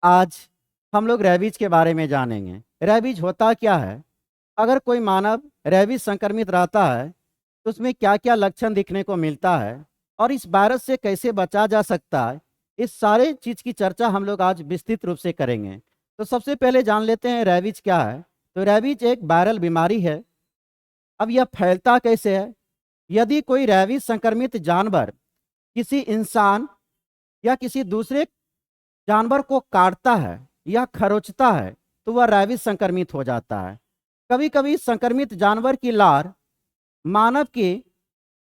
आज हम लोग रेबीज के बारे में जानेंगे। रेबीज होता क्या है? अगर कोई मानव रेबीज संक्रमित रहता है तो उसमें क्या क्या लक्षण दिखने को मिलता है और इस वायरस से कैसे बचा जा सकता है, इस सारे चीज की चर्चा हम लोग आज विस्तृत रूप से करेंगे। तो सबसे पहले जान लेते हैं रेबीज क्या है। तो रेबीज एक वायरल बीमारी है। अब यह फैलता कैसे है? यदि कोई रेबीज संक्रमित जानवर किसी इंसान या किसी दूसरे जानवर को काटता है या खरोचता है तो वह रेबीज संक्रमित हो जाता है। कभी कभी संक्रमित जानवर की लार मानव की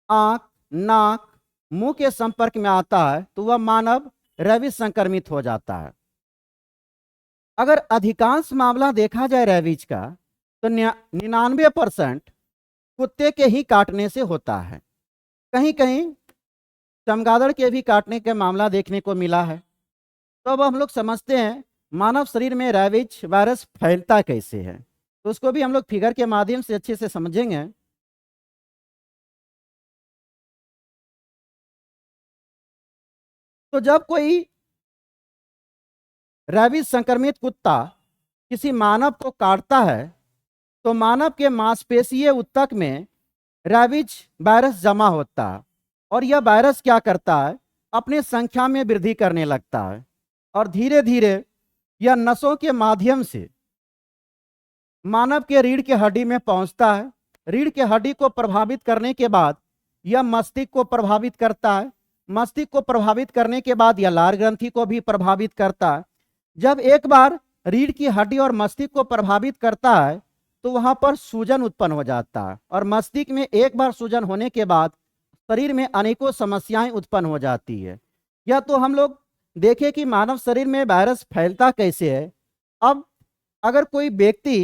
आंख, नाक, मुंह के संपर्क में आता है तो वह मानव रेबीज संक्रमित हो जाता है। अगर अधिकांश मामला देखा जाए रेबीज का तो 99% कुत्ते के ही काटने से होता है। कहीं कहीं चमगादड़ के भी काटने का मामला देखने को मिला है। तो अब हम लोग समझते हैं मानव शरीर में रेबीज वायरस फैलता कैसे है, तो उसको भी हम लोग फिगर के माध्यम से अच्छे से समझेंगे। तो जब कोई रेबीज संक्रमित कुत्ता किसी मानव को काटता है तो मानव के मांसपेशीय ऊतक में रेबीज वायरस जमा होता है और यह वायरस क्या करता है, अपने संख्या में वृद्धि करने लगता है और धीरे धीरे यह नसों के माध्यम से मानव के रीढ़ की हड्डी में पहुंचता है। रीढ़ की हड्डी को प्रभावित करने के बाद यह मस्तिष्क को प्रभावित करता है। मस्तिष्क को प्रभावित करने के बाद यह लार ग्रंथि को भी प्रभावित करता है। जब एक बार रीढ़ की हड्डी और मस्तिष्क को प्रभावित करता है तो वहां पर सूजन उत्पन्न हो जाता है और मस्तिष्क में एक बार सूजन होने के बाद शरीर में अनेकों समस्याएं उत्पन्न हो जाती है। या तो हम लोग देखें कि मानव शरीर में वायरस फैलता कैसे है। अब अगर कोई व्यक्ति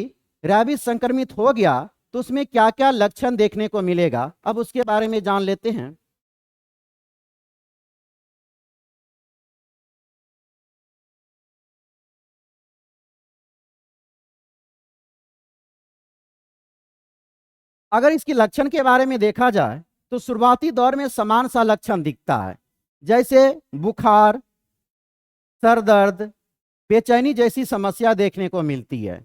रेबीज संक्रमित हो गया तो उसमें क्या क्या लक्षण देखने को मिलेगा, अब उसके बारे में जान लेते हैं। अगर इसके लक्षण के बारे में देखा जाए तो शुरुआती दौर में समान सा लक्षण दिखता है, जैसे बुखार, सर दर्द, बेचैनी जैसी समस्या देखने को मिलती है।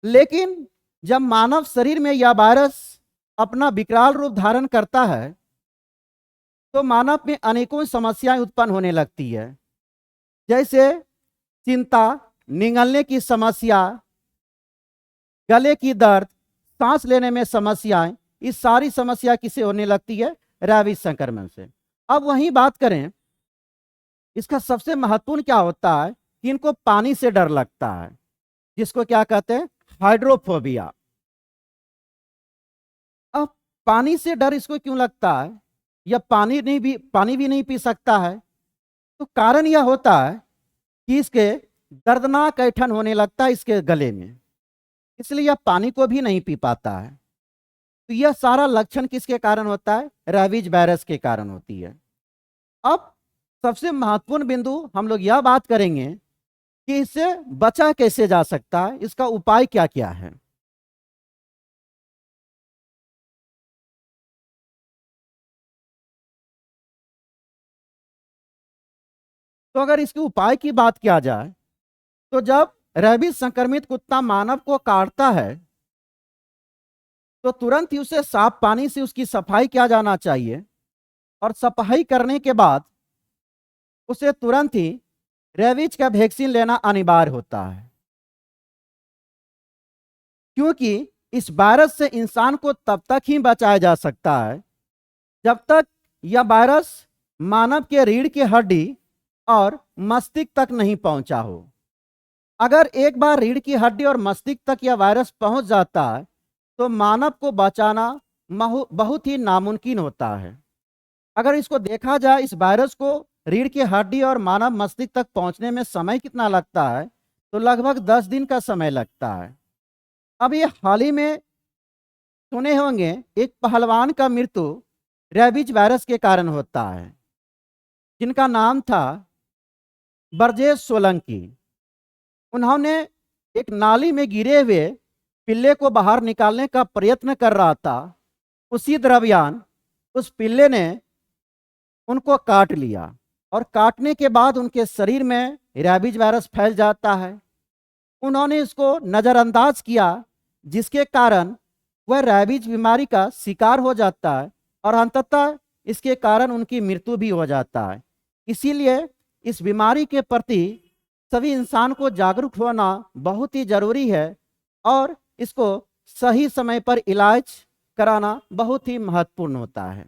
लेकिन जब मानव शरीर में यह वायरस अपना विकराल रूप धारण करता है तो मानव में अनेकों समस्याएं उत्पन्न होने लगती है, जैसे चिंता, निगलने की समस्या, गले की दर्द, सांस लेने में समस्याएं। इस सारी समस्या किसे होने लगती है? रेबीज संक्रमण से। अब वहीं बात करें, इसका सबसे महत्वपूर्ण क्या होता है कि इनको पानी से डर लगता है, जिसको क्या कहते हैं? हाइड्रोफोबिया। अब पानी से डर इसको क्यों लगता है? यह पानी भी नहीं पी सकता है। तो कारण यह होता है कि इसके दर्दनाक ऐंठन होने लगता है इसके गले में, इसलिए यह पानी को भी नहीं पी पाता है। तो यह सारा लक्षण किसके कारण होता है? रेबीज वायरस के कारण होती है। अब सबसे महत्वपूर्ण बिंदु हम लोग यह बात करेंगे कि इससे बचा कैसे जा सकता है, इसका उपाय क्या क्या है। तो अगर इसके उपाय की बात किया जाए तो जब रेबीज संक्रमित कुत्ता मानव को काटता है तो तुरंत ही उसे साफ पानी से उसकी सफाई किया जाना चाहिए और सफाई करने के बाद उसे तुरंत ही रेबीज का वैक्सीन लेना अनिवार्य होता है, क्योंकि इस वायरस से इंसान को तब तक ही बचाया जा सकता है जब तक यह वायरस मानव के रीढ़ की हड्डी और मस्तिष्क तक नहीं पहुंचा हो। अगर एक बार रीढ़ की हड्डी और मस्तिष्क तक यह वायरस पहुंच जाता है तो मानव को बचाना बहुत ही नामुमकिन होता है। अगर इसको देखा जाए, इस वायरस को रीढ़ की हड्डी और मानव मस्तिष्क तक पहुंचने में समय कितना लगता है, तो लगभग 10 दिन का समय लगता है। अब ये हाल ही में सुने होंगे एक पहलवान का मृत्यु रेबीज वायरस के कारण होता है, जिनका नाम था बरजेश सोलंकी। उन्होंने एक नाली में गिरे हुए पिल्ले को बाहर निकालने का प्रयत्न कर रहा था। उसी दरमियान उस पिल्ले ने उनको काट लिया और काटने के बाद उनके शरीर में रैबीज वायरस फैल जाता है। उन्होंने इसको नज़रअंदाज किया, जिसके कारण वह रैबीज बीमारी का शिकार हो जाता है और अंततः इसके कारण उनकी मृत्यु भी हो जाता है। इसीलिए इस बीमारी के प्रति सभी इंसान को जागरूक होना बहुत ही जरूरी है और इसको सही समय पर इलाज कराना बहुत ही महत्वपूर्ण होता है।